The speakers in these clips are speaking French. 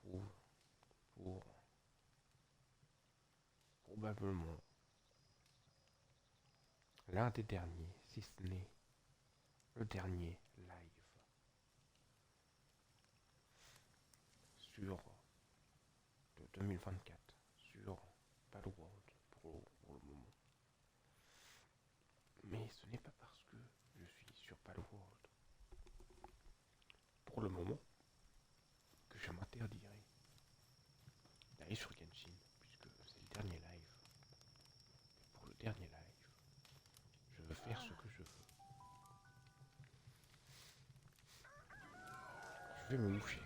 retrouve pour probablement l'un des derniers, si ce n'est le dernier live sur de 2024 sur Palworld pour le moment. Mais ce n'est pas parce que je suis sur Palworld pour le moment que je m'interdirai d'aller sur Genshin, puisque c'est le dernier live. Et pour le dernier live, je veux faire ce que je veux. Je vais me moucher.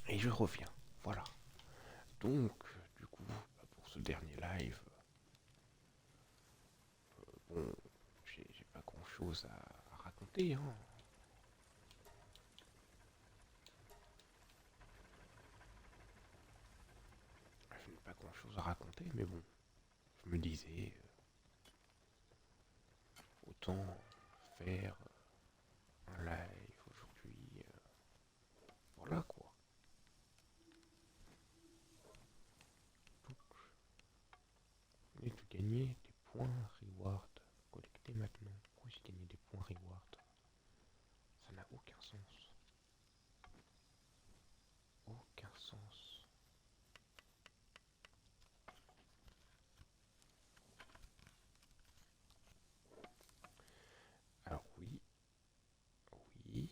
Et je reviens. Voilà. Donc, du coup, pour ce dernier live, bon, j'ai pas grand chose à raconter, hein. Je n'ai pas grand chose à raconter, mais bon, je me disais, autant faire un live aujourd'hui. Voilà quoi. Donc, je venez de gagner des points reward. Collecter maintenant. Pourquoi j'ai gagné des points reward? Ça n'a aucun sens. Aucun sens. Alors oui, oui,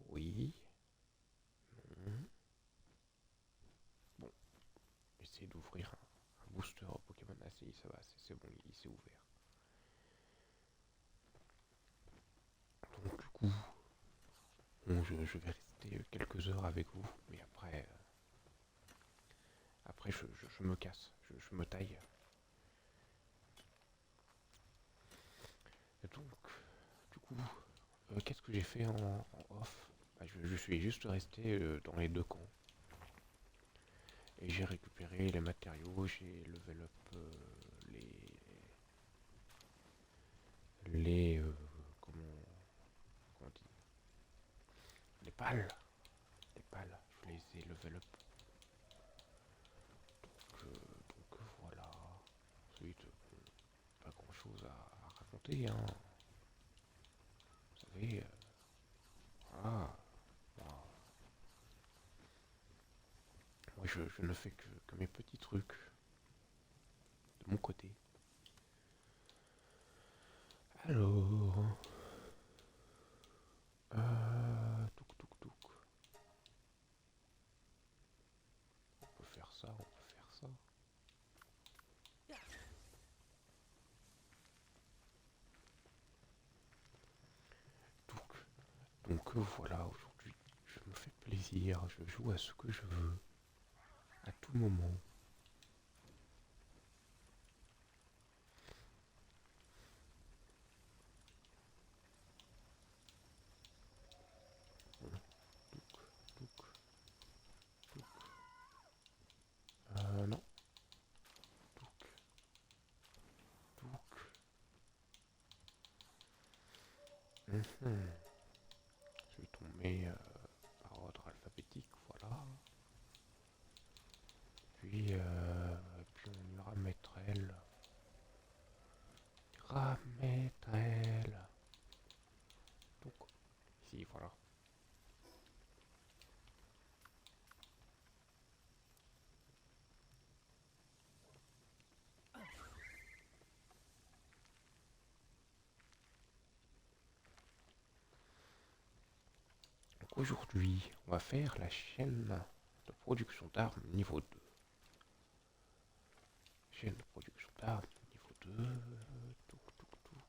oui, non. Bon, essayer d'ouvrir un booster Pokémon. Ah si, ça va, c'est bon, il s'est ouvert. Donc du coup, bon, je vais rester quelques heures avec vous, mais après je me casse, je me taille. Et donc, du coup, qu'est-ce que j'ai fait en off? Bah, je suis juste resté dans les deux camps. Et j'ai récupéré les matériaux, j'ai level up les comment on dit, les pales, je les ai level up. Donc voilà. Ensuite, pas grand chose à raconter, hein. Vous savez, voilà. Moi, je ne fais que mes petits trucs de mon côté. Alors, touc touc touc. On peut faire ça, on peut faire ça. Donc voilà, aujourd'hui, je me fais plaisir, je joue à ce que je veux, à tout moment. Bon, touc, touc, touc. Non, touc, touc. Mhm. Je vais tomber par ordre alphabétique, voilà. Puis on ira mettre elle. Ramettre elle. Donc, ici, voilà. Donc aujourd'hui, on va faire la chaîne de production d'armes niveau 2. Chaîne de production d'armes niveau 2. Touc, touc, touc.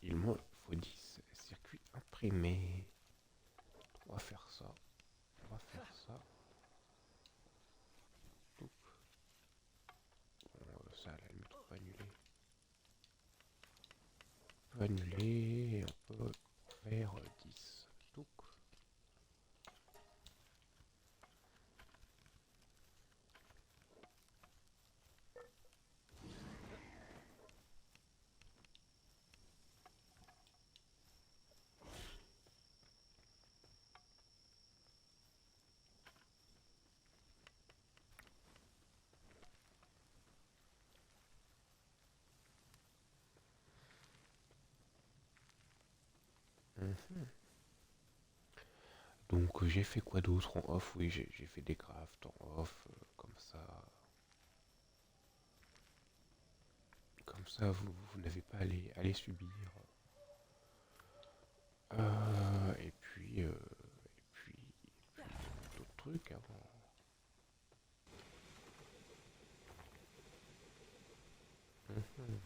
il me faut 10 circuits imprimés. On va faire ça. On va faire ça. Donc, bon, ça, à la limite, on peut annuler. On peut annuler et on peut faire 10. Donc, Donc j'ai fait quoi d'autre en off? Oui, j'ai fait des crafts en off, comme ça. Comme ça, vous n'avez pas à les subir. Et puis, d'autres trucs avant. Mhm.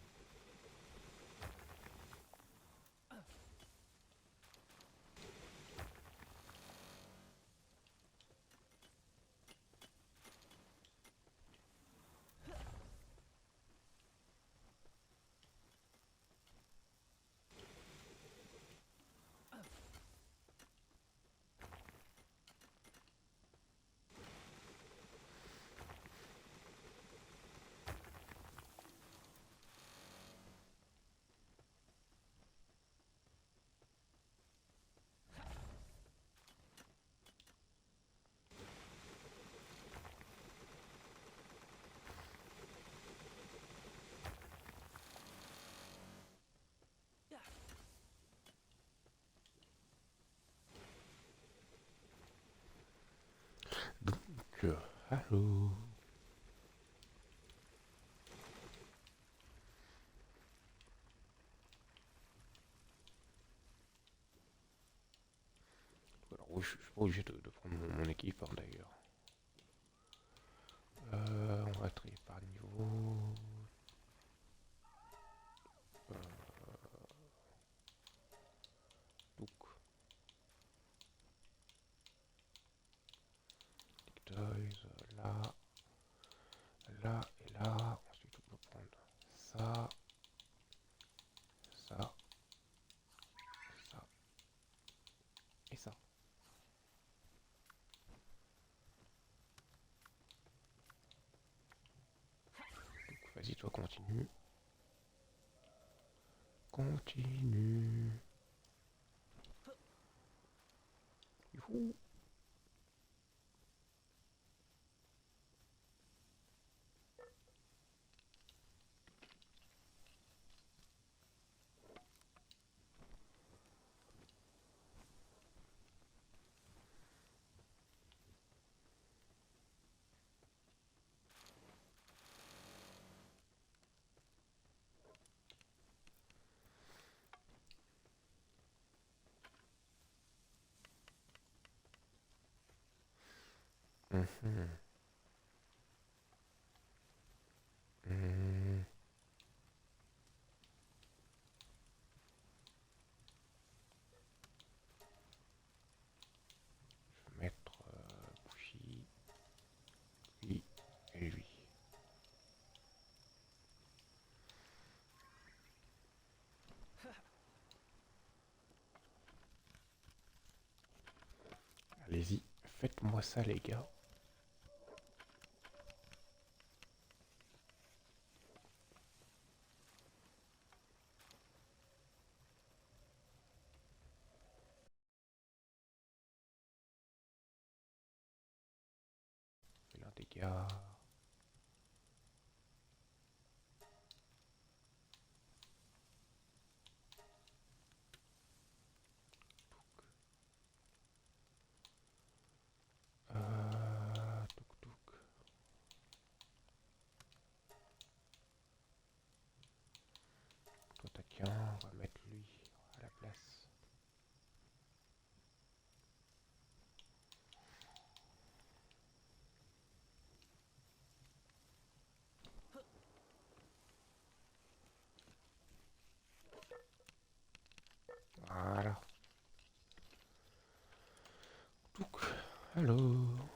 Donc, allô. Alors, oui, je suis pas obligé de prendre mon équipe, hein, d'ailleurs. On va trier par niveau. Euh, donc, toys, là, là et là. Ensuite, on peut prendre ça, ça, ça et ça. Donc, vas-y, toi, continue. Continue. Youhou. Mhm. Mhm. Je vais mettre bougie, lui et lui. Allez-y, faites-moi ça, les gars. Fais-leur des dégâts. Touk touk. Toi, t'as qu'un, on va mettre lui à la place. Voilà. Donc, alors...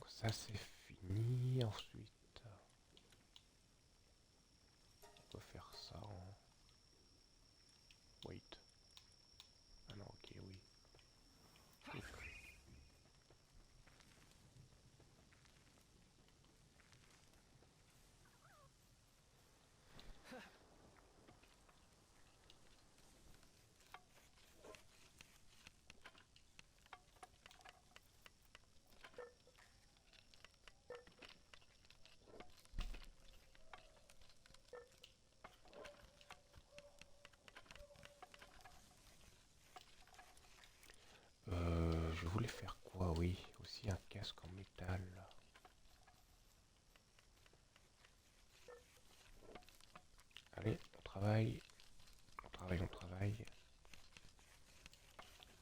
Ça c'est fini. Ensuite, on peut faire ça en... Wait. Ah non, ok, oui. Je voulais faire quoi? Oui, aussi un casque en métal. Allez, on travaille. On travaille, on travaille.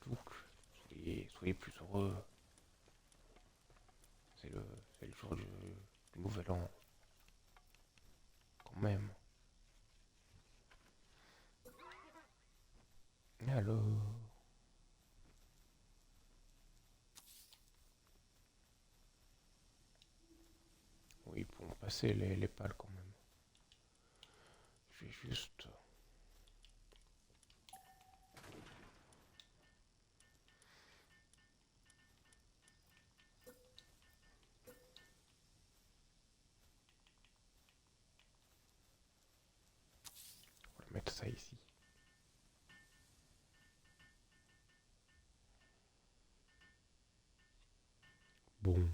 Donc, soyez plus heureux. C'est le jour du nouvel an. Quand même. Alors... Oui, pour me passer les pales quand même. Je vais juste... On va mettre ça ici. Bon.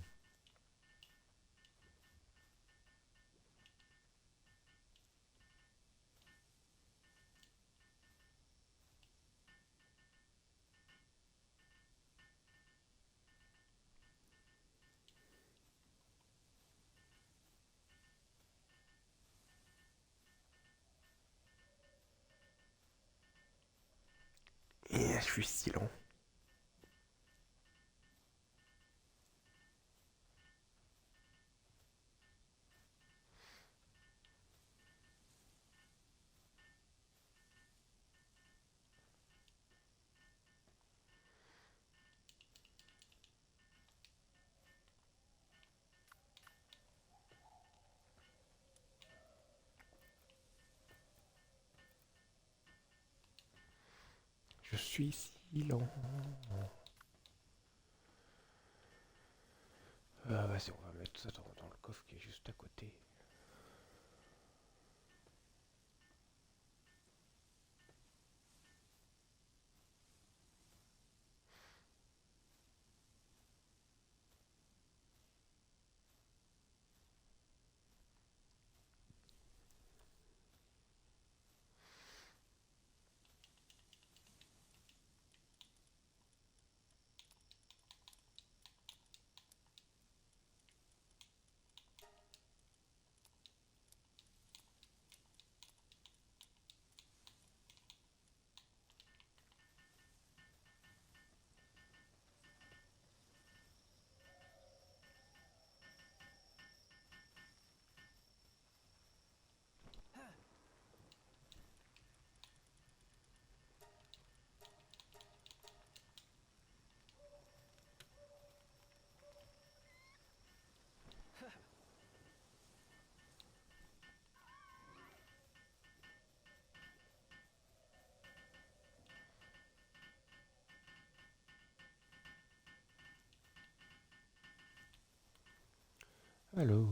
Et je suis si lent. Je suis si lent. Vas-y, on va mettre ça dans le coffre qui est juste à côté. Alors...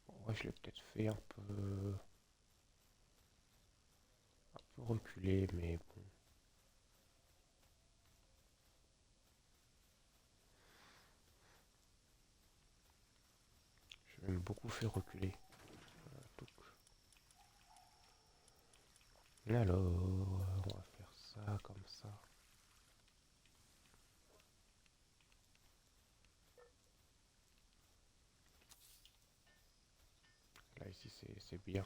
Ouais, je l'ai peut-être fait un peu reculé, mais bon. J'ai même beaucoup fait reculer. Donc. Alors, on va faire ça comme ça. si c'est bien.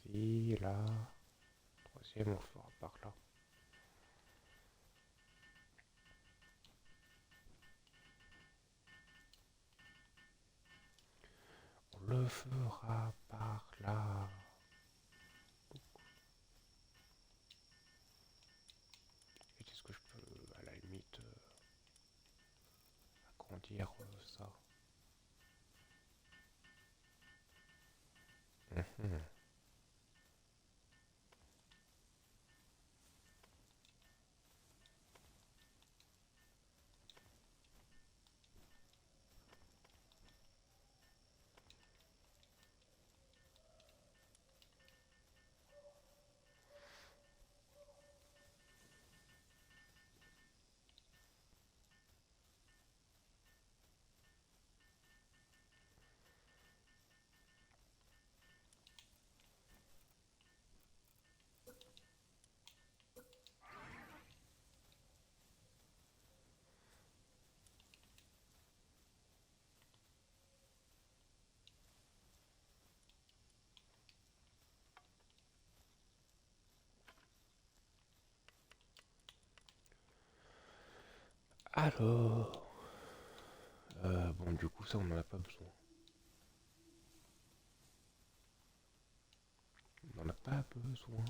Si, là. Troisième, on fera par là. On le fera par là. Et est-ce que je peux, à la limite, agrandir ça? Mhm. Alors, bon, du coup, ça, on n'en a pas besoin. On n'en a pas besoin.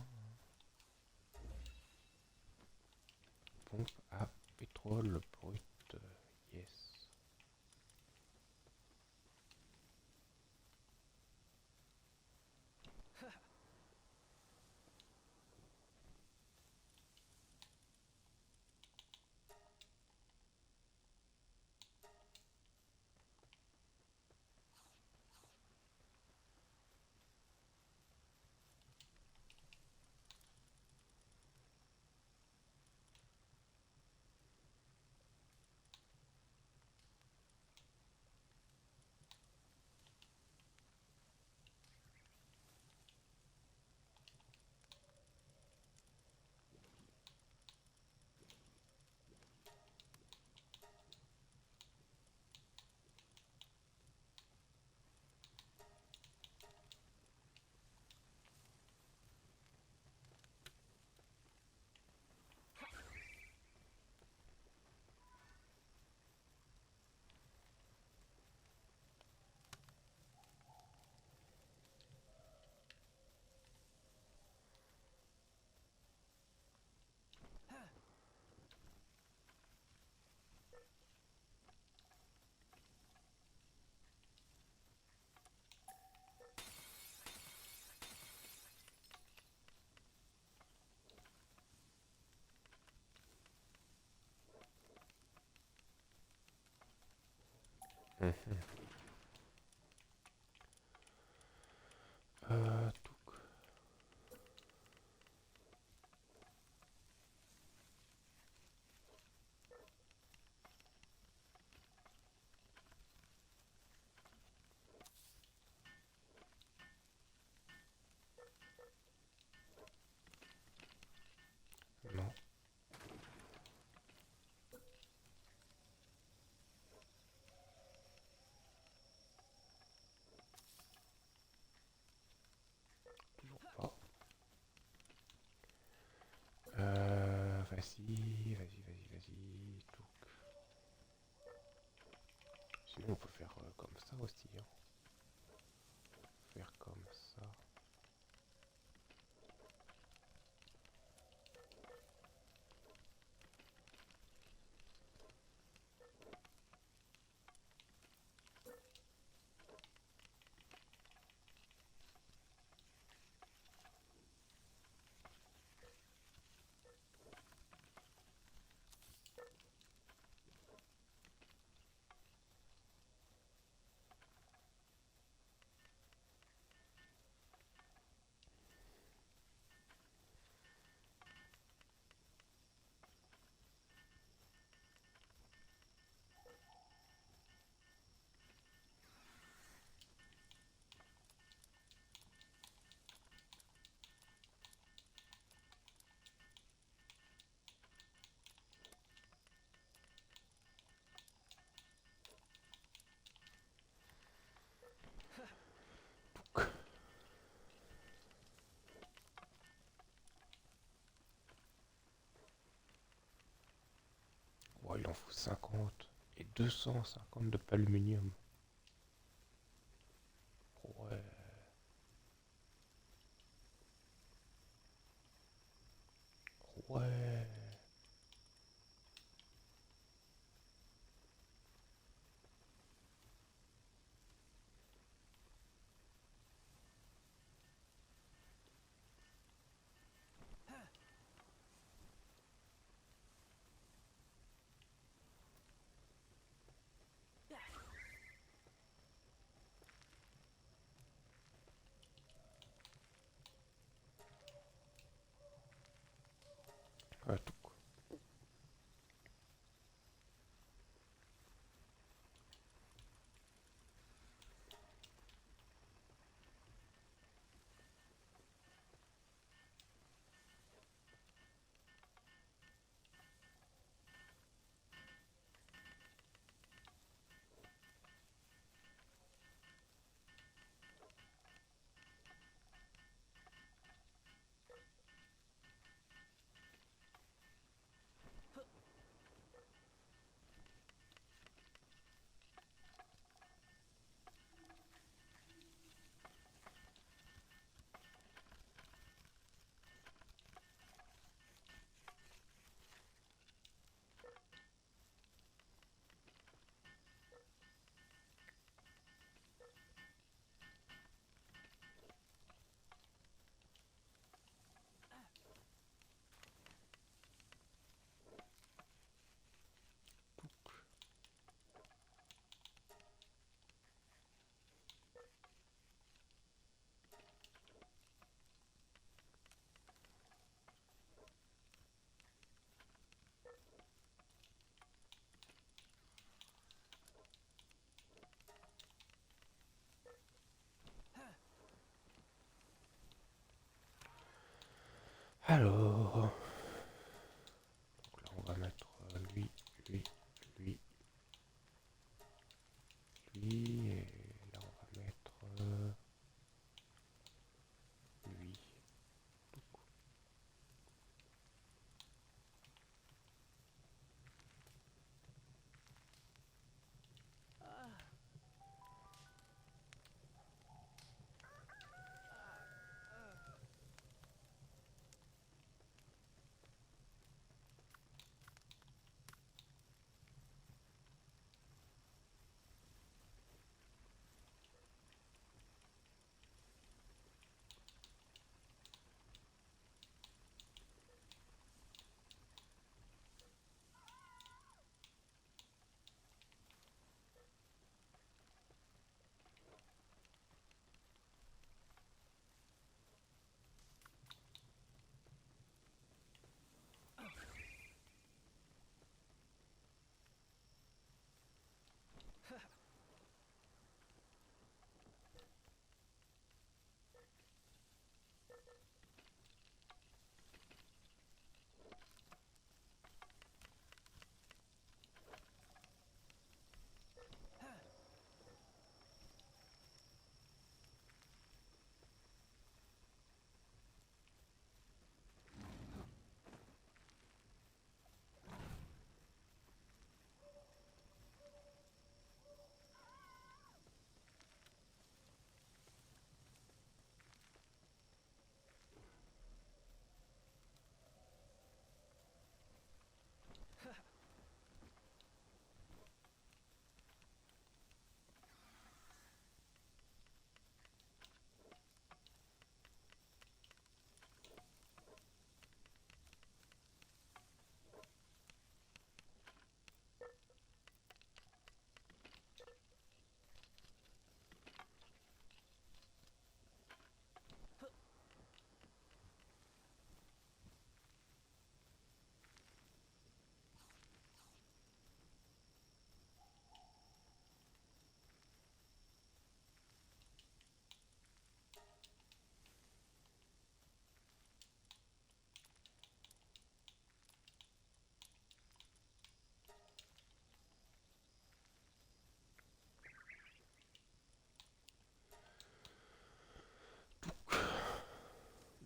Pompe à pétrole brut. Yes. Mhm. Touc. Non. il en faut 50 et 250 de paluminium. Ouais. Ouais. Ouais, tout quoi. Alors, donc là on va mettre lui, lui, lui, lui, et là on va mettre lui.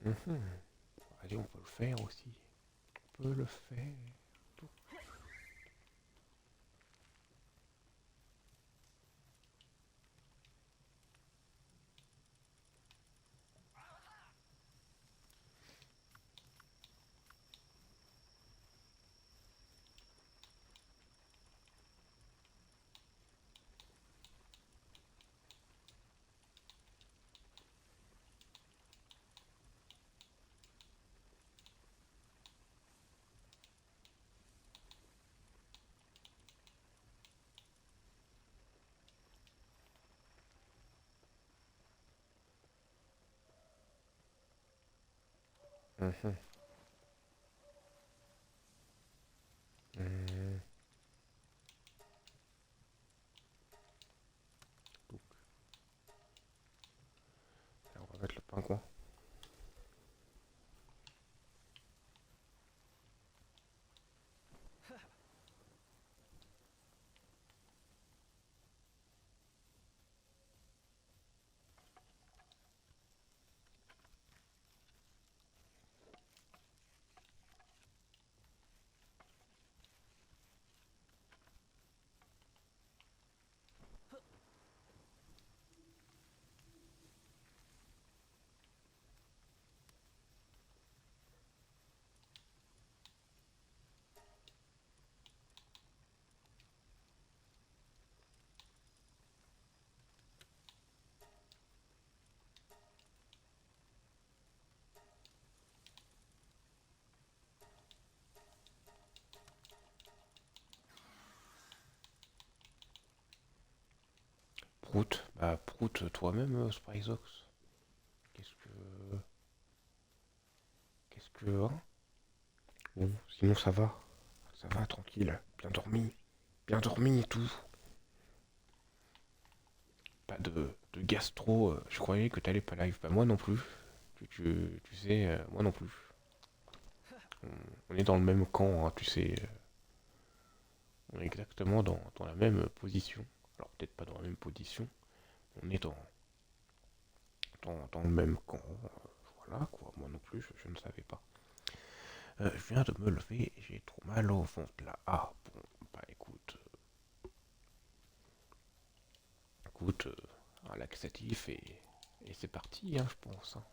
Mhm. Allez, on peut le faire aussi. On peut le faire. Mhm. Mhm. Donc, là, on va mettre le pingouin. Prout, bah Prout toi-même, Spryzox. Qu'est-ce que... Qu'est-ce que... Hein. Bon, sinon ça va, tranquille, bien dormi et tout. Pas de gastro, je croyais que t'allais pas live, bah moi non plus. Tu sais, moi non plus. On, on est dans le même camp, hein, tu sais. On est exactement dans la même position. Alors peut-être pas dans la même position, on est dans le même camp. Voilà quoi, moi non plus, je ne savais pas. Je viens de me lever et j'ai trop mal au ventre là. Ah bon, bah écoute, un laxatif et c'est parti, hein, je pense, hein.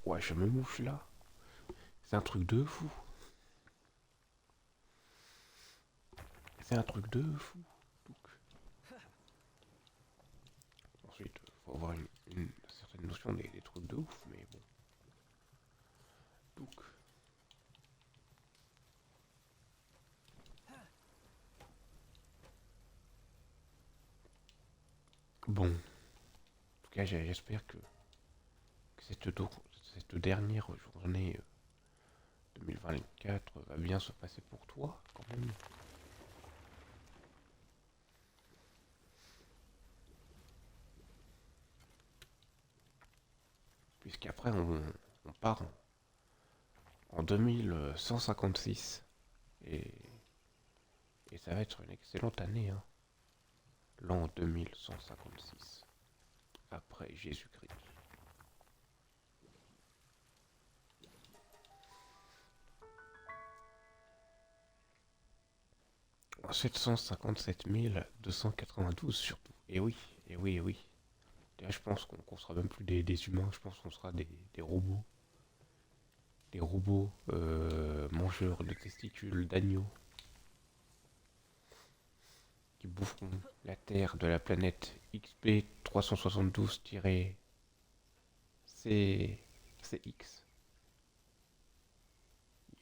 Ouais, je me mouche là. C'est un truc de fou. C'est un truc de fou. Donc, ensuite, faut avoir une certaine notion des trucs de ouf, mais bon. Donc, bon. En tout cas, j'espère que cette dernière journée 2024 va bien se passer pour toi, quand même. Puisqu'après, on part en 2156. Et, et ça va être une excellente année, hein. L'an 2156. Après Jésus-Christ. En 757 292 surtout. Et oui, et oui, et oui. Et là, je pense qu'on sera même plus des humains, je pense qu'on sera des robots. Des robots mangeurs de testicules d'agneaux qui boufferont la Terre de la planète XP 372-CX.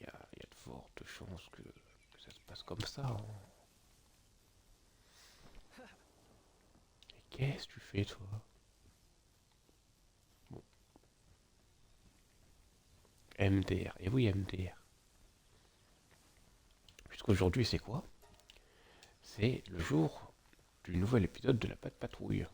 Il y a de fortes chances que ça se passe comme ça, hein. Et qu'est-ce que tu fais, toi? Bon, MDR. Et oui, MDR. Puisqu'aujourd'hui, c'est quoi? C'est le jour du nouvel épisode de la Patte Patrouille.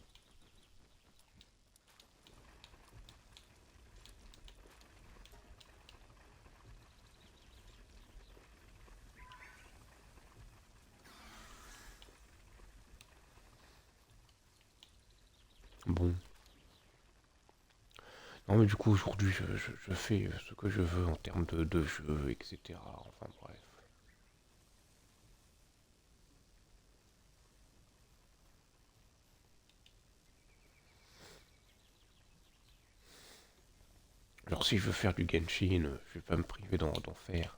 Non, mais du coup, aujourd'hui, je fais ce que je veux en termes de jeu, etc. Enfin, bref. Alors, si je veux faire du Genshin, je vais pas me priver d'en faire.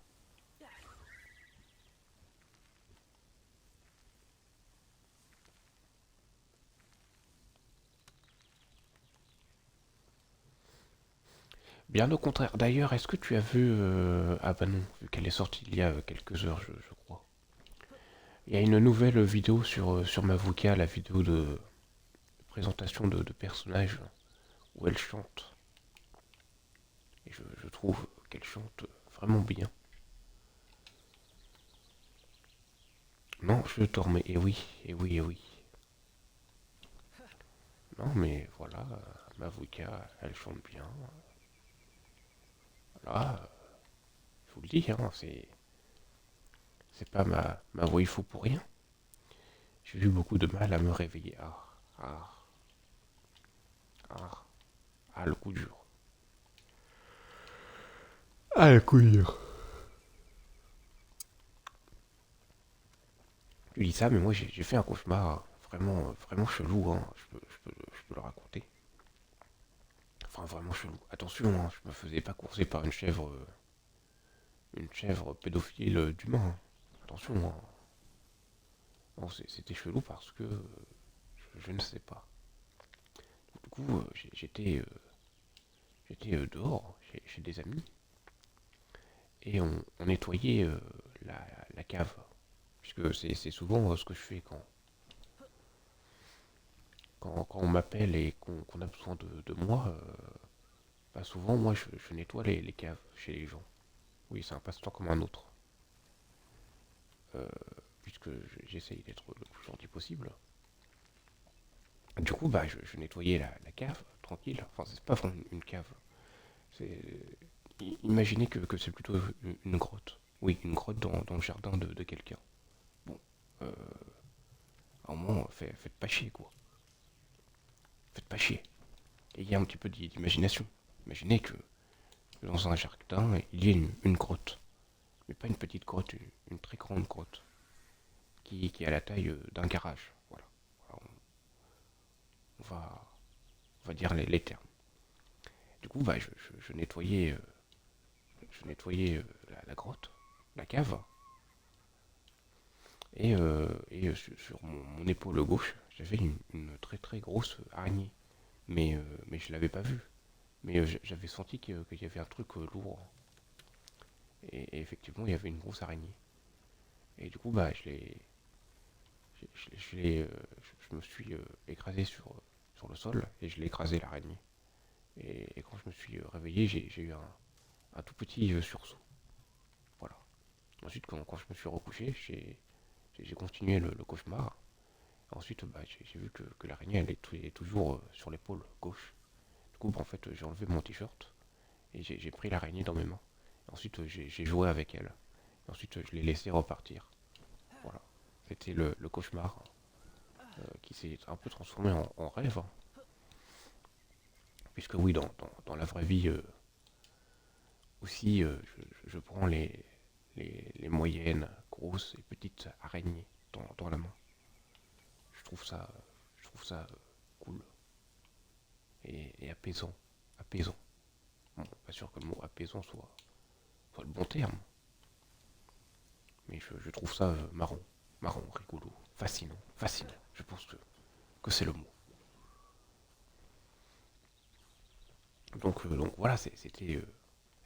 Bien au contraire. D'ailleurs, est-ce que tu as vu... Ah bah non, vu qu'elle est sortie il y a quelques heures, je crois. Il y a une nouvelle vidéo sur Mavuka, la vidéo de présentation de personnages, où elle chante. Et je trouve qu'elle chante vraiment bien. Non, je te remets. Et oui, et oui, et oui. Non, mais voilà, Mavuka, elle chante bien. Voilà, je vous le dis, hein, c'est pas ma waifu pour rien. J'ai eu beaucoup de mal à me réveiller. Ah, ah, le coup dur. Ah, le coup dur. Tu dis ça, mais moi j'ai fait un cauchemar vraiment, vraiment chelou, hein. Je peux le raconter. Enfin, vraiment chelou. Attention, hein, je me faisais pas courser par une chèvre pédophile d'humain, hein. Attention, hein. Non, c'était chelou parce que je ne sais pas. Du coup, j'étais dehors chez des amis et on nettoyait la, la cave. Puisque c'est souvent ce que je fais quand on m'appelle et qu'on a besoin de moi. Pas souvent, moi je nettoie les caves chez les gens. Oui, c'est un passe-temps comme un autre. Euh, Puisque j'essaye d'être le plus gentil possible. Du coup, bah, je nettoyais la cave, tranquille. Enfin, c'est pas vraiment une cave. C'est Imaginez que c'est plutôt une grotte. Oui, une grotte dans le jardin de quelqu'un. Bon, euh, à un moment, faites pas chier, quoi. Faites pas chier. Ayez un petit peu d'imagination. Imaginez que dans un jardin, il y ait une grotte. Mais pas une petite grotte, une très grande grotte. Qui a la taille d'un garage. Voilà. Voilà, on va dire les termes. Du coup, bah, je nettoyais la grotte, la cave. Et sur mon épaule gauche, j'avais une très très grosse araignée. Mais je l'avais pas vue. Mais j'avais senti qu'il y avait un truc lourd. Et effectivement, il y avait une grosse araignée. Et du coup, bah, je me suis écrasé sur le sol et je l'ai écrasé l'araignée. Et quand je me suis réveillé, j'ai eu un tout petit sursaut. Voilà. Ensuite, quand je me suis recouché, j'ai continué le cauchemar. Ensuite, bah, j'ai vu que l'araignée elle est toujours sur l'épaule gauche. Du coup, bah, en fait, j'ai enlevé mon t-shirt et j'ai pris l'araignée dans mes mains. Et ensuite, j'ai joué avec elle. Et ensuite, je l'ai laissé repartir. Voilà. C'était le cauchemar qui s'est un peu transformé en rêve, hein. Puisque oui, dans la vraie vie aussi, je prends les moyennes, grosses et petites araignées dans la main. Je trouve ça, je trouve ça cool et apaisant. Apaisant. Bon, pas sûr que le mot apaisant soit le bon terme, mais je trouve ça marrant. Marrant, rigolo, fascinant, fascinant. Je pense que c'est le mot. Donc voilà, c'était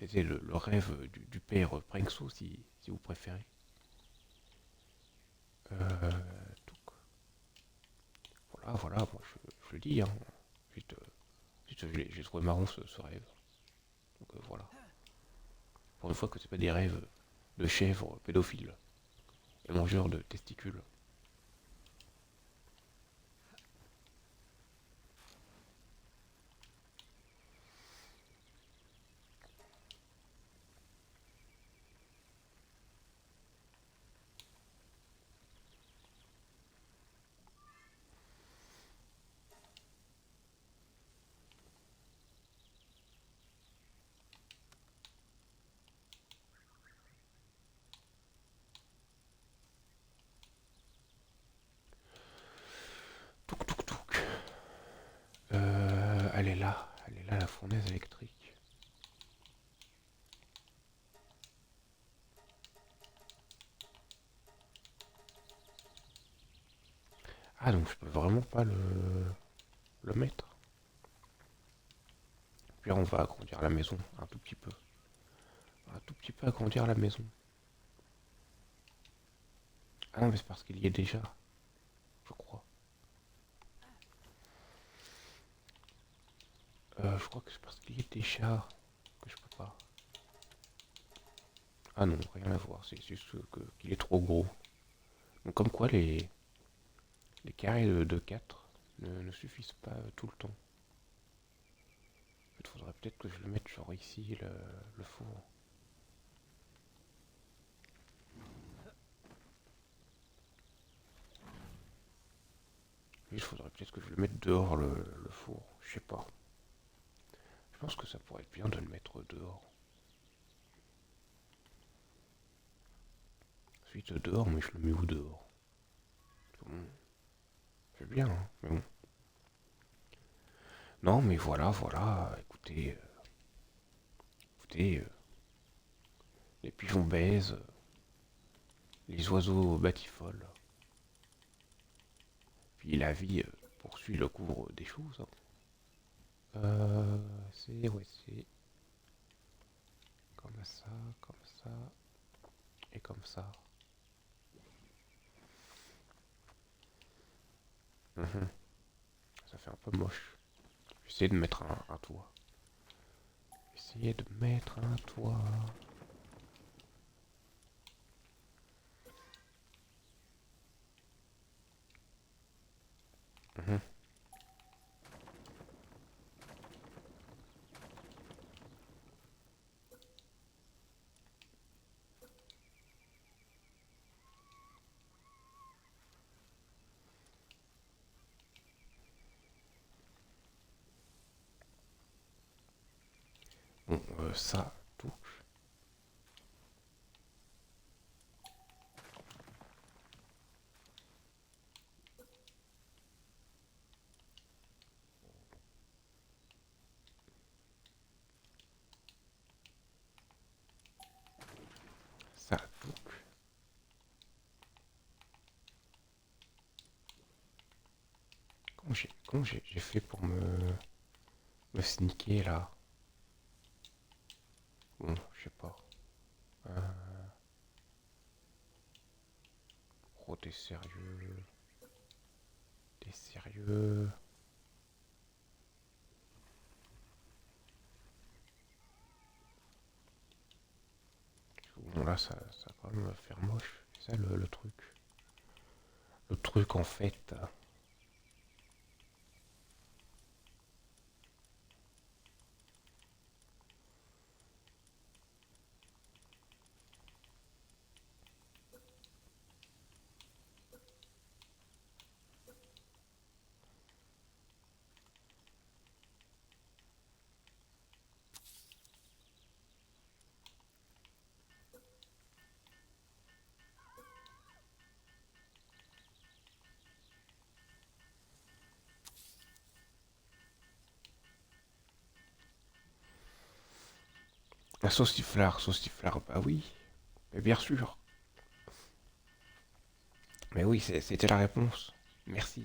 le rêve du père Pringso, si vous préférez. Euh, donc, voilà, moi je le dis, hein. Ensuite, j'ai trouvé marrant ce rêve. Donc voilà. Pour une fois que c'est pas des rêves de chèvres pédophiles et mangeurs de testicules. Elle est là la fournaise électrique. Ah donc je peux vraiment pas le mettre. Puis là on va agrandir la maison un tout petit peu. Un tout petit peu agrandir la maison. Ah non mais c'est parce qu'il y est déjà, je crois. Je crois que c'est parce qu'il y est déjà que je peux pas. Ah non, rien à voir, c'est juste qu'il est trop gros. Donc comme quoi les carrés de 4 ne suffisent pas tout le temps. Il faudrait peut-être que je le mette genre ici, le four. Oui, il faudrait peut-être que je le mette dehors, le four. Je sais pas. Je pense que ça pourrait être bien de le mettre dehors. Ensuite dehors, mais je le mets où dehors? Bon, c'est bien, hein, mais bon. Non, mais voilà, écoutez, les pigeons baisent, les oiseaux batifolent, puis la vie poursuit le cours des choses, hein. Ouais, c'est comme ça, et comme ça. Mhm. Ça fait un peu moche. Essayer de mettre un toit. Essayer de mettre un toit. Mhm. Bon, ça touche. Ça touche. Comment j'ai fait pour me sneaker là? Bon, je sais pas. Euh, oh, t'es sérieux? T'es sérieux? Bon, là, ça va quand même me faire moche. C'est ça le truc. Le truc, en fait. Un sauciflard, bah oui. Mais bien sûr. Mais oui, c'était la réponse. Merci.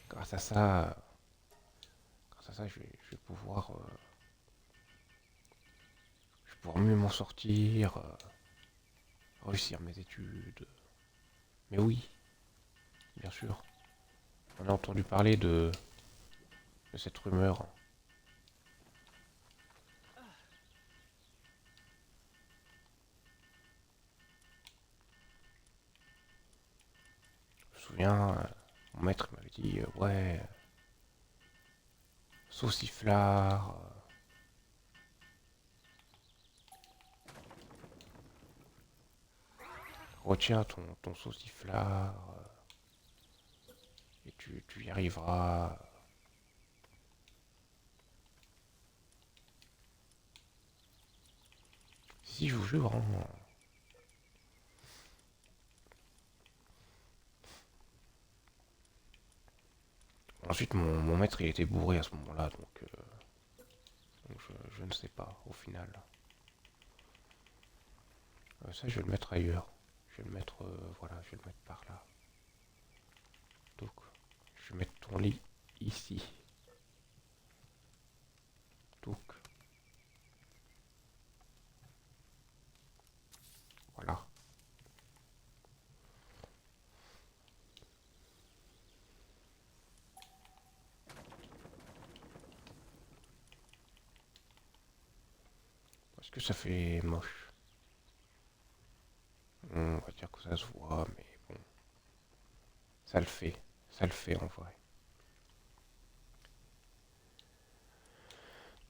Grâce à ça, grâce à ça, je vais je vais pouvoir mieux m'en sortir, réussir mes études. Mais oui, bien sûr. On a entendu parler de cette rumeur. Je me souviens, mon maître m'avait dit, ouais, sauciflard, retiens ton sauciflard, et tu y arriveras. Si, je vous jure, hein. Ensuite, mon maître il était bourré à ce moment-là, donc je ne sais pas au final. Ça, je vais le mettre ailleurs. Je vais le mettre, voilà, je vais le mettre par là. Donc, je vais mettre ton lit ici. Donc, voilà. Parce que ça fait moche. On va dire que ça se voit, mais bon, ça le fait. Ça le fait en vrai.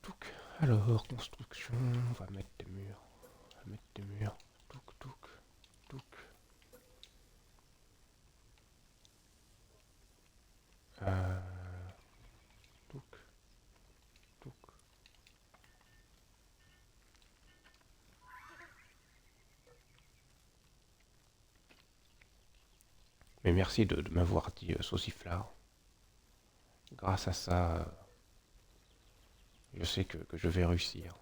Donc, alors, construction, on va mettre des murs. On va mettre des murs. Touk, touk, touk. Euh, touk, touk. Mais merci de m'avoir dit sauciflard. Grâce à ça, je sais que je vais réussir.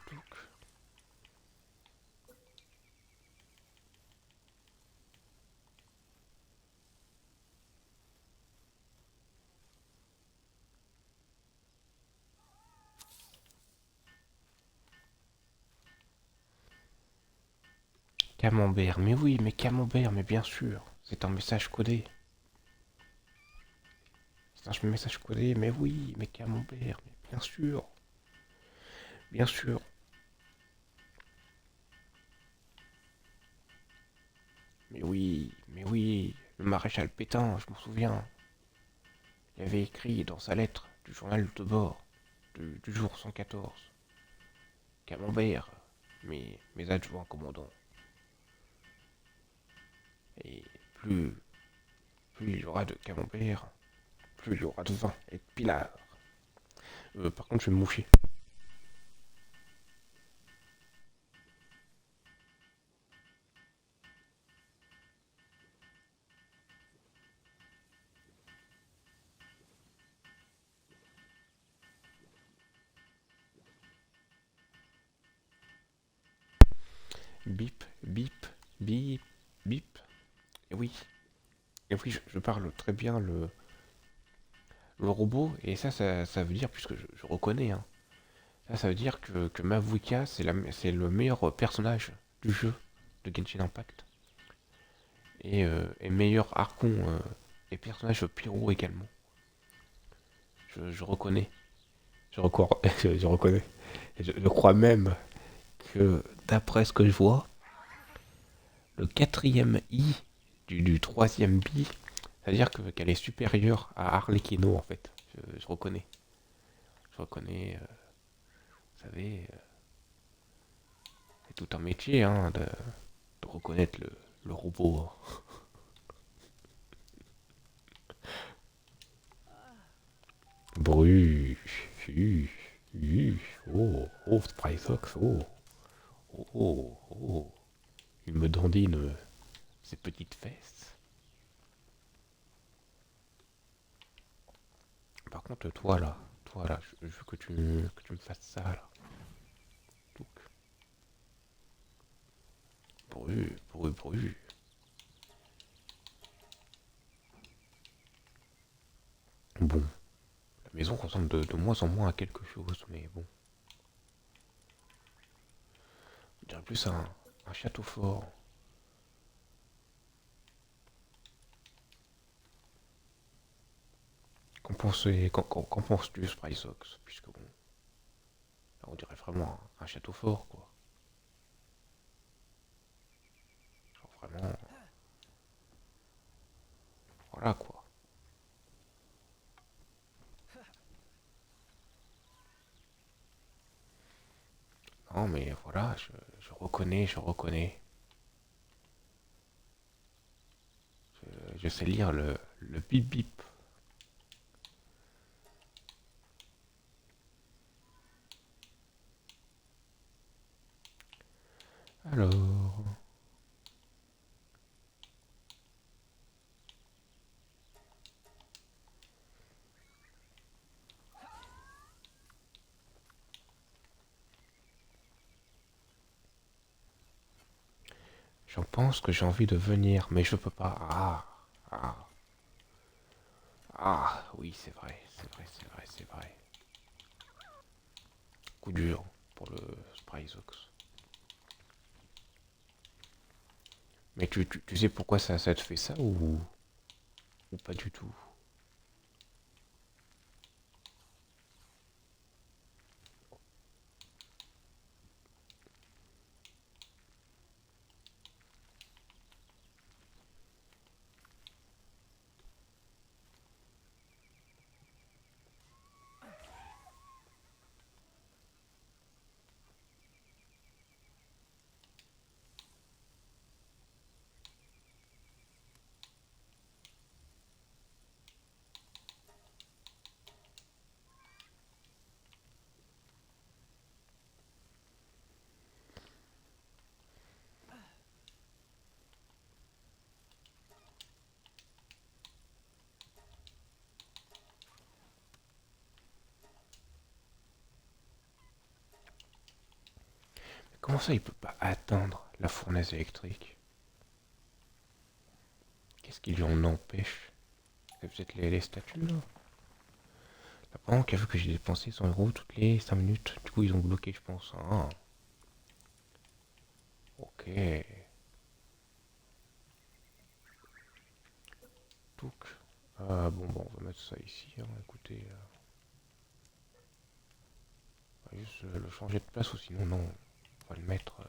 Touk. Camembert, mais oui, mais camembert, mais bien sûr. C'est un message codé. C'est un message codé, mais oui, mais camembert, mais bien sûr. Bien sûr. Mais oui, le maréchal Pétain, je m'en souviens. Il avait écrit dans sa lettre du journal de bord du jour 114. Camembert, mes adjoints commandants. Et plus, plus il y aura de camembert, plus il y aura de vin et de pinard. Par contre, je vais me moucher. Bip, bip, bip, bip. Et oui, je parle très bien le robot, et ça veut dire, puisque je reconnais, hein, ça veut dire que Mavuika, c'est le meilleur personnage du jeu de Genshin Impact. Et meilleur Archon et personnage pyro également. Je reconnais. Je reconnais. Je crois même que, d'après ce que je vois, le quatrième I du troisième B, c'est-à-dire qu'elle est supérieure à Arlecchino en fait. Je reconnais. Je reconnais, vous savez, c'est tout un métier hein, de reconnaître le robot. Bru, oh, Spryfox, oh. Il me dandine ses petites fesses. Par contre, toi là, je veux que tu me fasses ça là. Donc, Bru. Bon, la maison ressemble de moins en moins à quelque chose, mais bon. On dirait plus un château fort. Qu'en penses-tu, Sprysox? Puisque bon, là, on dirait vraiment un château fort, quoi. Genre vraiment, voilà, quoi. non, mais voilà, je reconnais, je reconnais. Je sais lire le bip bip. Alors, j'en pense que j'ai envie de venir, mais je peux pas. Ah, oui, c'est vrai, c'est vrai, c'est vrai, c'est vrai. Coup dur pour le Spryzox. Mais tu sais pourquoi ça te fait ça ou pas du tout? Comment ça il peut pas atteindre la fournaise électrique? Qu'est-ce qui lui en empêche? C'est peut-être les statues là? La banque a vu que j'ai dépensé 100 € toutes les 5 minutes. Du coup ils ont bloqué je pense. Ah, ok. Donc, bon, on va mettre ça ici. Hein. Écoutez, on va juste le changer de place ou sinon non. On va le mettre,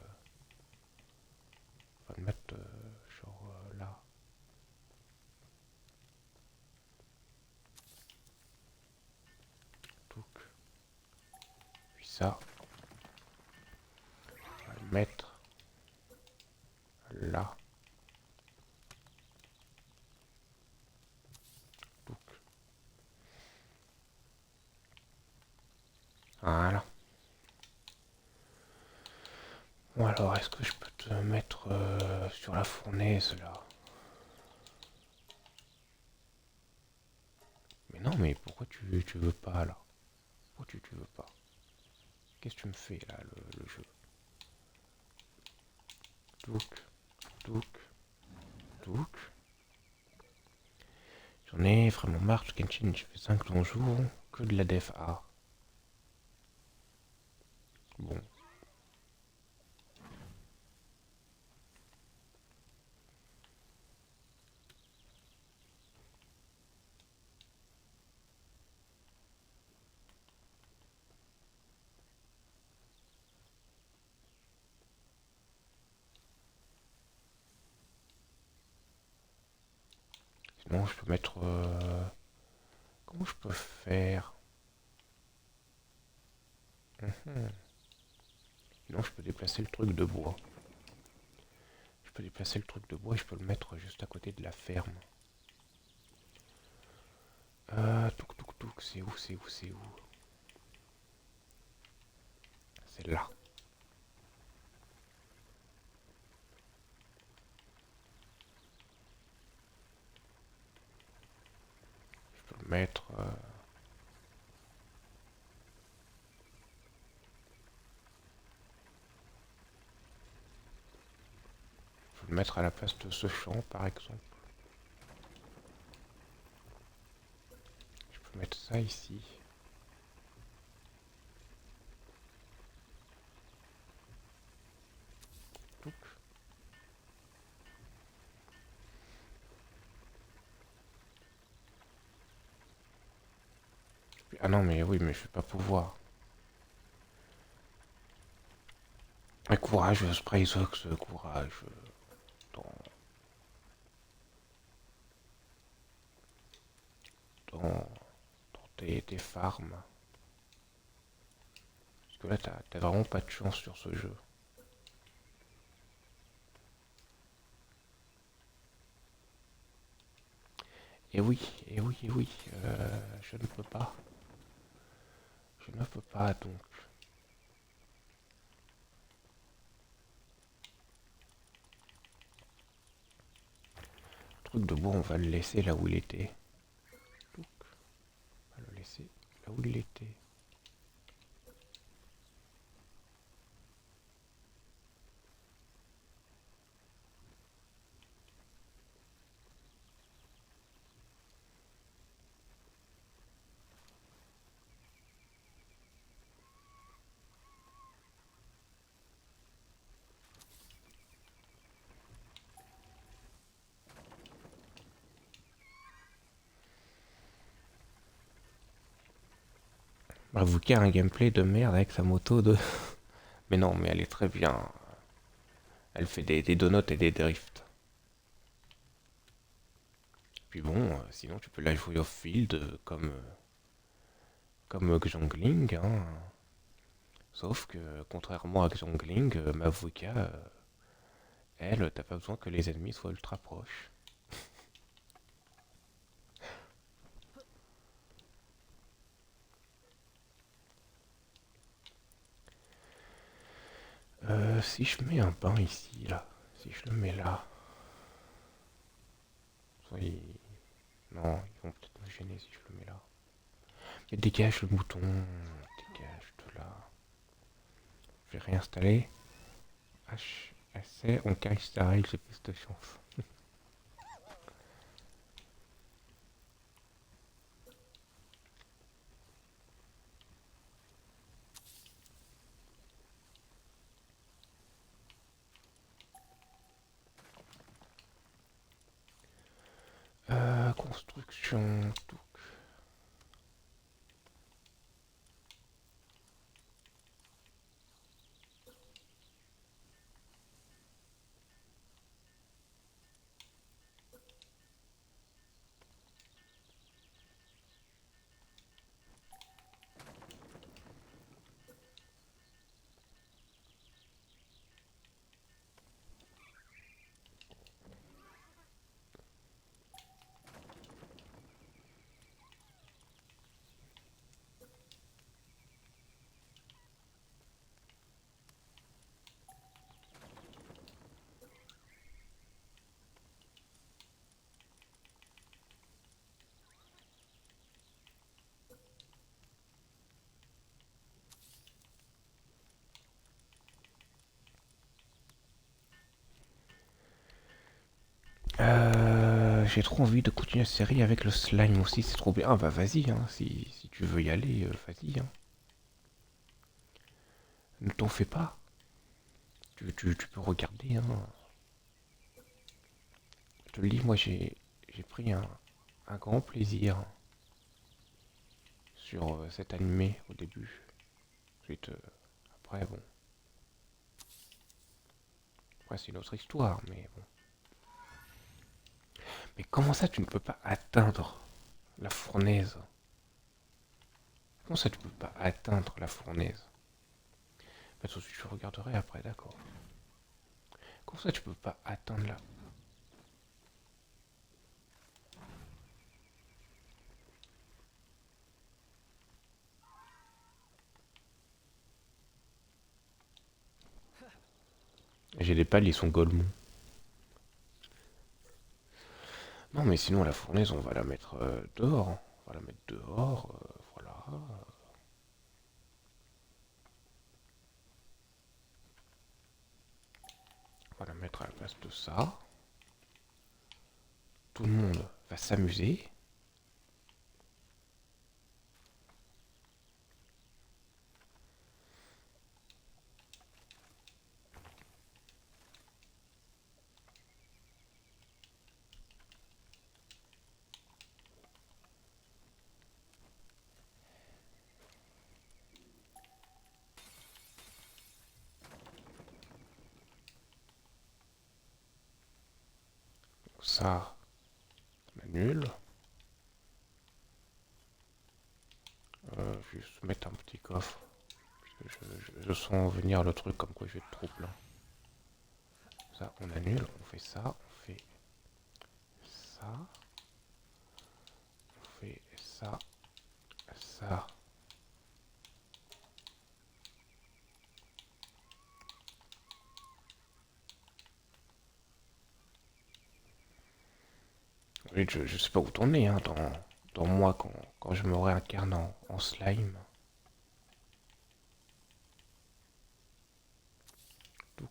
genre là. Donc, puis ça, on va le mettre là. Donc, voilà. Bon alors, est-ce que je peux te mettre sur la fournaise là? Mais non, mais pourquoi tu veux pas là? Pourquoi tu veux pas? Qu'est-ce que tu me fais là, le jeu? Donc, donc, donc. J'en ai vraiment marre de Genshin, j'ai fait 5 longs jours, que de la def A. Bon, sinon je peux mettre... comment je peux faire? Mhm. Sinon je peux déplacer le truc de bois. Je peux déplacer le truc de bois et je peux le mettre juste à côté de la ferme. Touk, c'est où, c'est où, c'est où? C'est là. Je peux le mettre... je peux le mettre à la place de ce champ par exemple. Je peux mettre ça ici. Touc. Ah non mais oui mais je vais pas pouvoir. Mais courage, Sprayzox, courage. Dans, dans, dans tes farms. Parce que là, t'as vraiment pas de chance sur ce jeu. Et oui, et oui, et oui, je ne peux pas. Je ne peux pas, donc. Le truc de bois, on va le laisser là où il était. Donc, on va le laisser là où il était. Avoué a un gameplay de merde avec sa moto de... Mais non, mais elle est très bien. Elle fait des donuts et des drifts. Puis bon, sinon tu peux la jouer off-field comme Xiongling, hein. Sauf que, contrairement à Xiongling, Mavuka, elle, t'as pas besoin que les ennemis soient ultra proches. Si je mets un bain ici, là, si je le mets là, soit non, ils vont peut-être me gêner si je le mets là. Mais dégage le bouton, dégage de là. Je vais réinstaller. HSC, on cache ça, j'ai plus de chance. Construction, tout. J'ai trop envie de continuer la série avec le slime aussi, c'est trop bien. Ah bah vas-y, hein, si tu veux y aller, vas-y. Hein. Ne t'en fais pas. Tu peux regarder. Hein. Je te le dis, moi j'ai pris un grand plaisir sur cet animé au début. Ensuite, après, bon. Après, c'est une autre histoire, mais bon. Mais comment ça, tu ne peux pas atteindre la fournaise? Comment ça, tu peux pas atteindre la fournaise? Pas de soucis, je regarderai après, d'accord. Comment ça, tu peux pas atteindre la... J'ai des pales, ils sont golemons. Non, mais sinon, la fournaise, on va la mettre dehors. On va la mettre dehors, voilà. On va la mettre à la place de ça. Tout le monde va s'amuser. Ça, on annule. Juste mettre un petit coffre. Je sens venir le truc comme quoi je vais être trop plein. Ça, on annule, on fait ça, on fait ça, on fait ça, ça. Oui, je sais pas où t'en es, hein, dans moi quand je me réincarne en slime. Donc,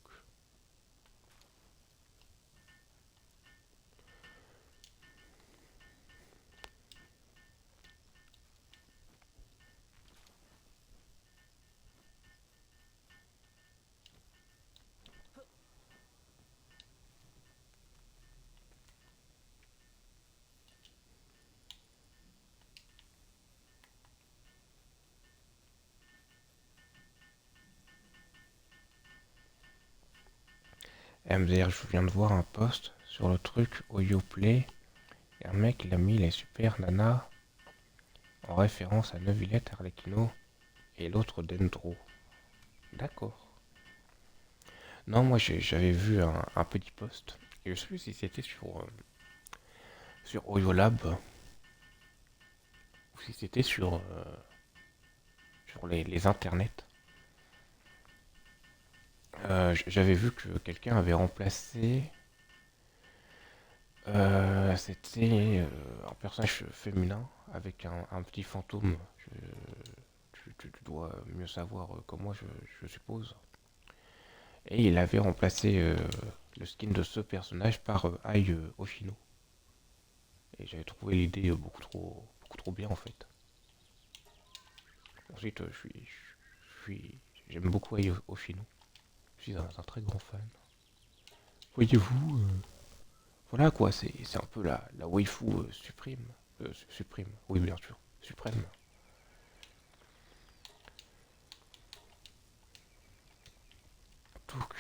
MDR, je viens de voir un post sur le truc Oyoplay. Et un mec, il a mis les super nanas en référence à Neuvillette Arlecchino et l'autre Dendro. D'accord. Non, moi j'avais vu un petit post. Et je sais plus si c'était sur Oyolab ou si c'était sur les internets. J'avais vu que quelqu'un avait remplacé. C'était un personnage féminin avec un petit fantôme. Tu dois mieux savoir que moi, je suppose. Et il avait remplacé le skin de ce personnage par Ai Oshino. Et j'avais trouvé l'idée beaucoup trop bien en fait. Ensuite, j'aime beaucoup Ai Oshino. Je suis un très grand fan. Voyez-vous, voilà quoi, c'est un peu la waifu suprême. Suprême, oui bien sûr, suprême. Donc,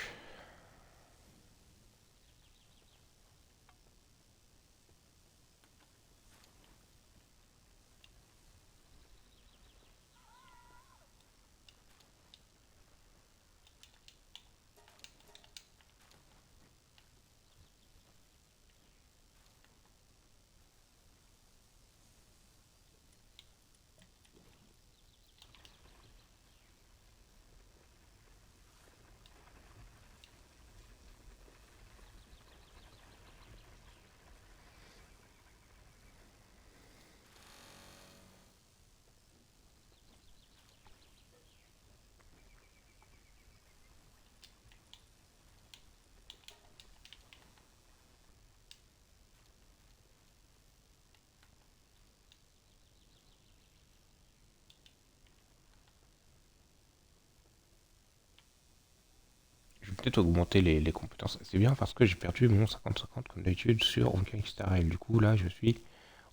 je vais peut-être augmenter les compétences. C'est bien parce que j'ai perdu mon 50-50 comme d'habitude sur Uncanny Star Rail. Du coup, là, je suis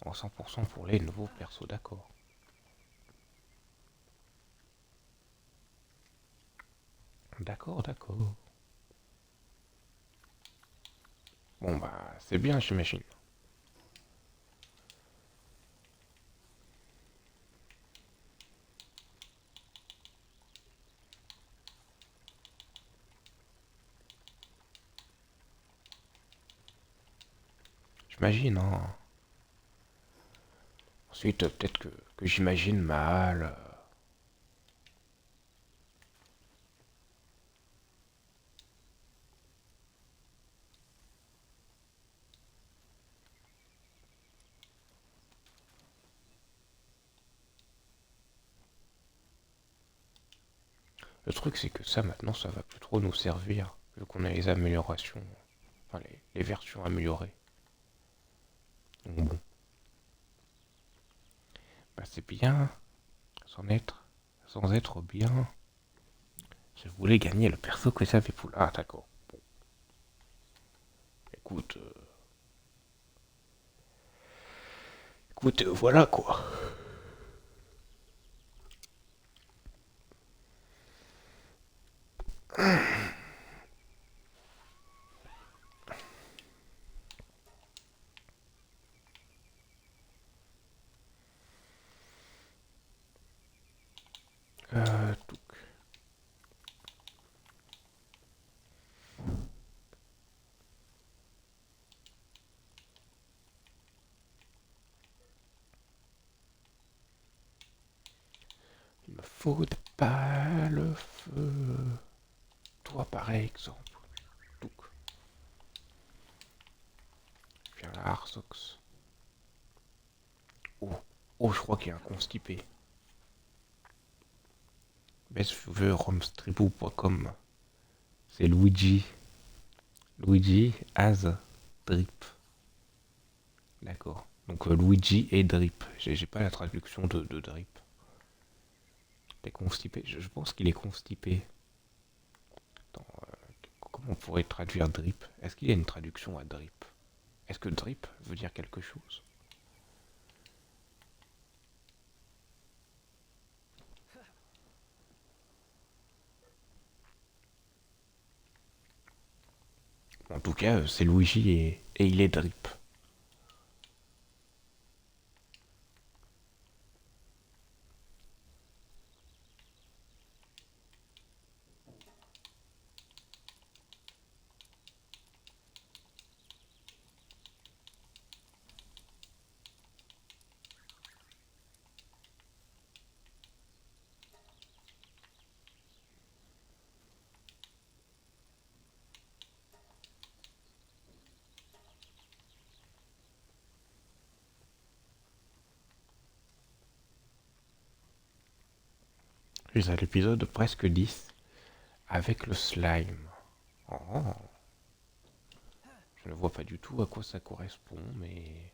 en 100% pour les nouveaux persos, d'accord. D'accord, d'accord. Bon, bah, c'est bien, j'imagine. J'imagine, hein. Ensuite, peut-être que j'imagine mal. Le truc, c'est que ça, maintenant, ça va plus trop nous servir, vu qu'on a les améliorations, enfin, les versions améliorées. Donc bon, bah, c'est bien, sans être bien. Je voulais gagner le perso que j'avais pour... Ah, d'accord. Bon, écoute, voilà quoi. Tout. faut pas le feu. Toi, par exemple. Donc, viens là, Arsox. Oh, oh, je crois qu'il y a un constipé. Bestfeveromstribou.com. C'est Luigi. Luigi has drip. D'accord. Donc Luigi et drip. J'ai pas la traduction de drip. T'es constipé. Je pense qu'il est constipé. Attends, comment on pourrait traduire drip? Est-ce qu'il y a une traduction à drip? Est-ce que drip veut dire quelque chose? En tout cas, c'est Luigi et il est drip. Je suis à l'épisode presque 10 avec le slime. Oh, je ne vois pas du tout à quoi ça correspond, mais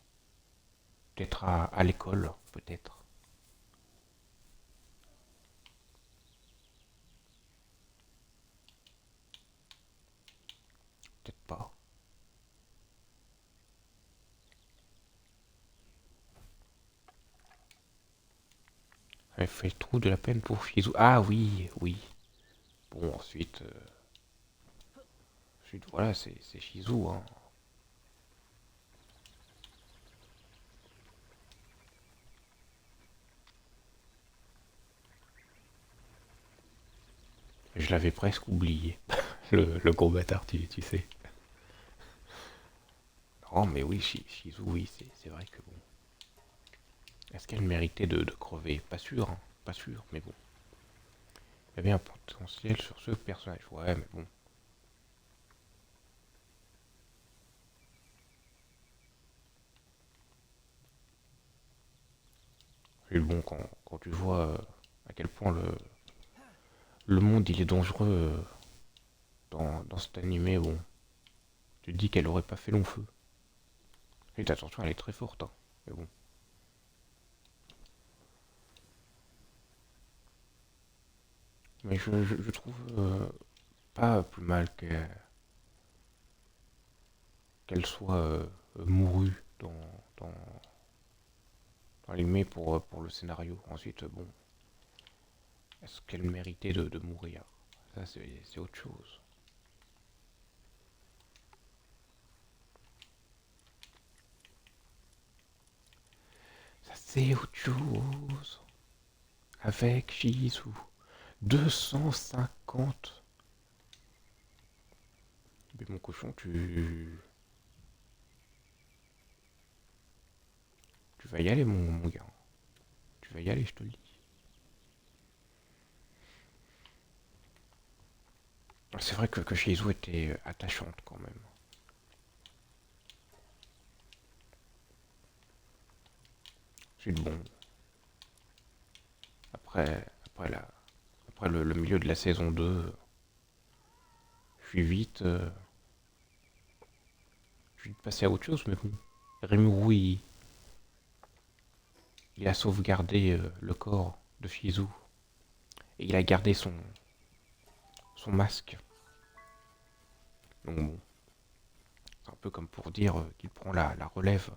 peut-être à l'école, peut-être. Peut-être pas. Elle fait trop de la peine pour Shizou. Ah oui, oui. Bon, ensuite voilà, c'est Shizou, hein. Je l'avais presque oublié. Le gros bâtard, tu sais. Non, mais oui, Shizou, oui, c'est vrai que bon. Est-ce qu'elle méritait de crever? Pas sûr, hein, pas sûr, mais bon. Il y avait un potentiel sur ce personnage. Ouais, mais bon. Et bon, quand tu vois à quel point le monde il est dangereux dans cet animé, bon, tu te dis qu'elle aurait pas fait long feu. Et attention, elle est très forte, hein. Mais bon. Mais je trouve pas plus mal qu'elle soit mourue dans, dans l'animé pour le scénario. Ensuite, bon, est-ce qu'elle méritait de mourir? Ça, c'est autre chose. Ça, c'est autre chose. Avec Shizou. 250. Mais mon cochon, tu vas y aller, mon gars. Tu vas y aller, je te le dis. C'est vrai que Shizou était attachante quand même. C'est bon. Après, après le milieu de la saison 2, je suis vite, je suis vite passé à autre chose, mais bon. Rimuru, il a sauvegardé le corps de Shizou. Et il a gardé son masque. Donc bon, c'est un peu comme pour dire qu'il prend la relève.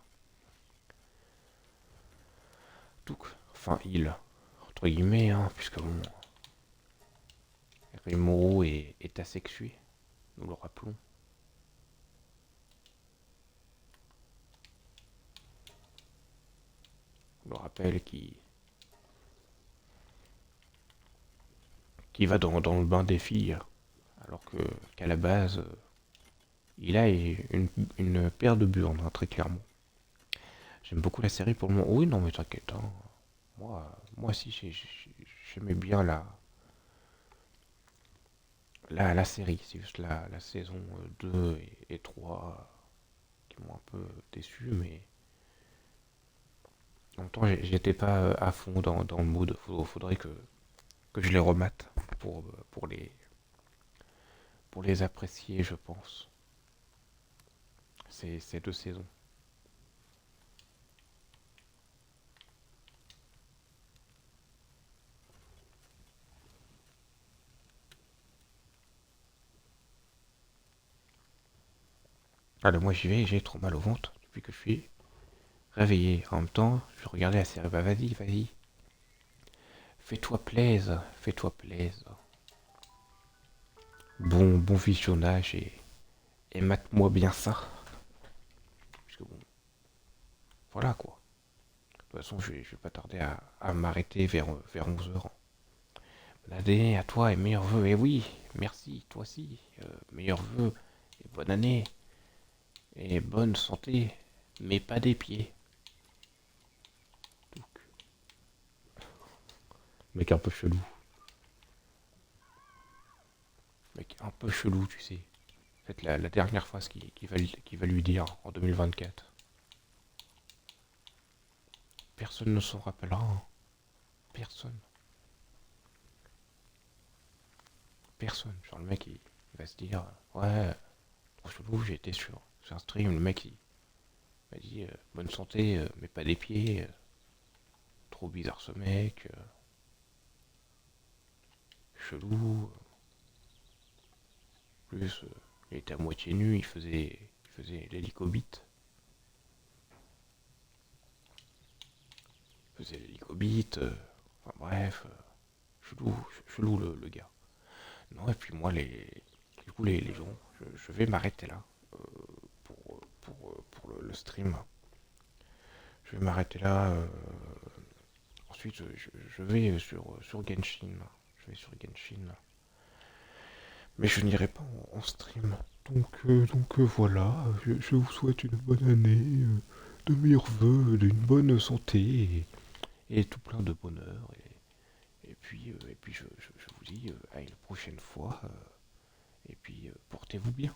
Tout, enfin il, entre guillemets, hein, puisque bon, Rimuru est asexué, nous le rappelons. On le rappelle qui va dans le bain des filles, alors qu'à la base, il a une paire de burnes, hein, très clairement. J'aime beaucoup la série pour le moment. Oui, non, mais t'inquiète, hein. Moi aussi, je j'aimais bien la série. C'est juste la saison 2 et 3 qui m'ont un peu déçu, mais en même temps, j'étais pas à fond dans le mood. Faudrait que je les remate pour, euh, pour les, pour les apprécier, je pense. Ces deux saisons. Alors moi j'y vais, j'ai trop mal au ventre depuis que je suis réveillé. En même temps, je regardais la série. Bah vas-y, vas-y. Fais-toi plaise, fais-toi plaise. Bon visionnage et mate-moi bien ça. Puisque bon, voilà quoi. De toute façon, je vais pas tarder à m'arrêter vers 11 heures. Bonne année à toi et meilleurs vœux. Et oui, merci, toi aussi. Meilleurs vœux et bonne année et bonne santé, mais pas des pieds. Donc, mec un peu chelou. Mec un peu chelou, tu sais. C'est la dernière phrase qu'il va lui dire en 2024. Personne ne s'en rappellera. Hein. Personne. Personne. Genre le mec il va se dire ouais, trop chelou, j'ai été sur un stream, le mec il m'a dit bonne santé, mais pas des pieds. Trop bizarre ce mec. Chelou. Plus, il était à moitié nu, il faisait l'hélicobite. Il faisait l'hélicobite. Enfin bref, chelou, chelou le gars. Non, et puis moi, du coup, les gens, je vais m'arrêter là pour le stream. Je vais m'arrêter là. Ensuite, je vais sur Genshin. Je vais sur Genshin. Mais je n'irai pas en stream. Donc voilà, je vous souhaite une bonne année, de meilleurs vœux, d'une bonne santé et tout plein de bonheur. Et puis je vous dis à une prochaine fois. Et puis portez-vous bien.